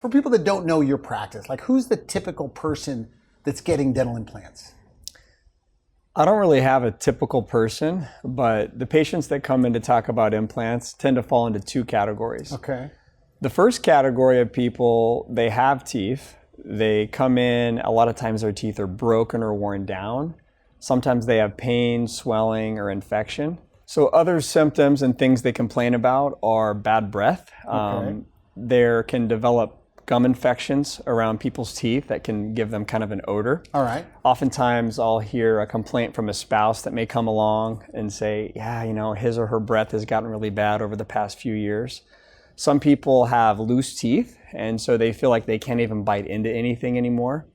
For people that don't know your practice, like who's the typical person that's getting dental implants? I don't really have a typical person, but the patients that come in to talk about implants tend to fall into two categories. Okay. The first category of people, they have teeth. They come in, a lot of times their teeth are broken or worn down. Sometimes they have pain, swelling, or infection. So other symptoms and things they complain about are bad breath. Okay. There can develop gum infections around people's teeth that can give them kind of an odor. All right. Oftentimes I'll hear a complaint from a spouse that may come along and say, yeah, you know, his or her breath has gotten really bad over the past few years. Some people have loose teeth, and so they feel like they can't even bite into anything anymore.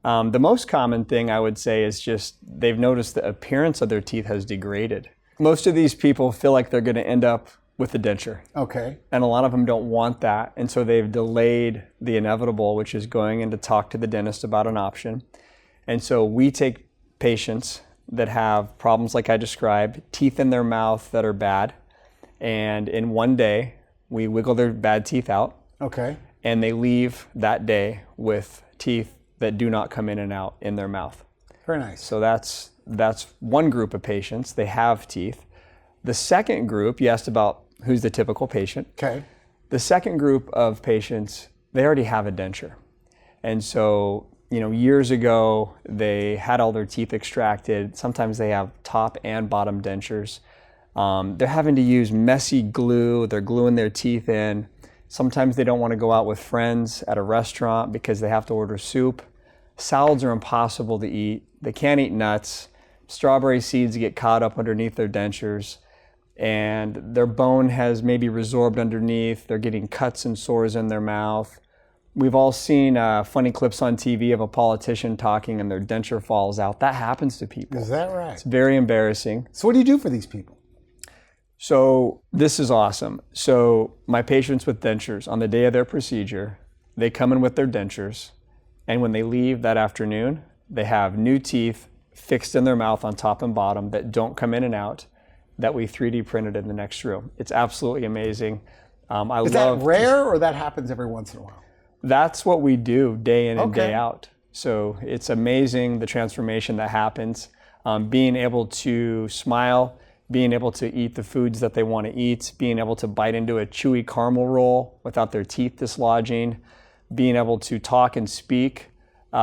The most common thing I would say is just they've noticed the appearance of their teeth has degraded. Most of these people feel like they're going to end up with a denture. Okay. And a lot of them don't want that. And so they've delayed the inevitable, which is going in to talk to the dentist about an option. And so we take patients that have problems like I described, teeth in their mouth that are bad. And in one day, we wiggle their bad teeth out. Okay. And they leave that day with teeth that do not come in and out in their mouth. Very nice. So that's one group of patients. They have teeth. The second group, you asked about who's the typical patient. Okay. The second group of patients, they already have a denture. And so, you know, years ago, they had all their teeth extracted. Sometimes they have top and bottom dentures. They're having to use messy glue. They're gluing their teeth in. Sometimes they don't want to go out with friends at a restaurant because they have to order soup. Salads are impossible to eat. They can't eat nuts. Strawberry seeds get caught up underneath their dentures, and their bone has maybe resorbed underneath. They're getting cuts and sores in their mouth. We've all seen funny clips on TV of a politician talking and their denture falls out. That happens to people. Is that right? It's very embarrassing. So what do you do for these people? So this is awesome. So my patients with dentures, on the day of their procedure, they come in with their dentures, and when they leave that afternoon, they have new teeth fixed in their mouth on top and bottom that don't come in and out, that we 3D printed in the next room. It's absolutely amazing. Is that rare, or that happens every once in a while? That's what we do day in and day out. So it's amazing the transformation that happens. Being able to smile, being able to eat the foods that they want to eat, being able to bite into a chewy caramel roll without their teeth dislodging, being able to talk and speak,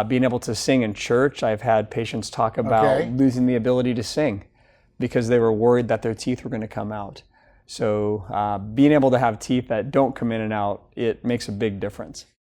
being able to sing in church. I've had patients talk about losing the ability to sing because they were worried that their teeth were going to come out. So being able to have teeth that don't come in and out, it makes a big difference.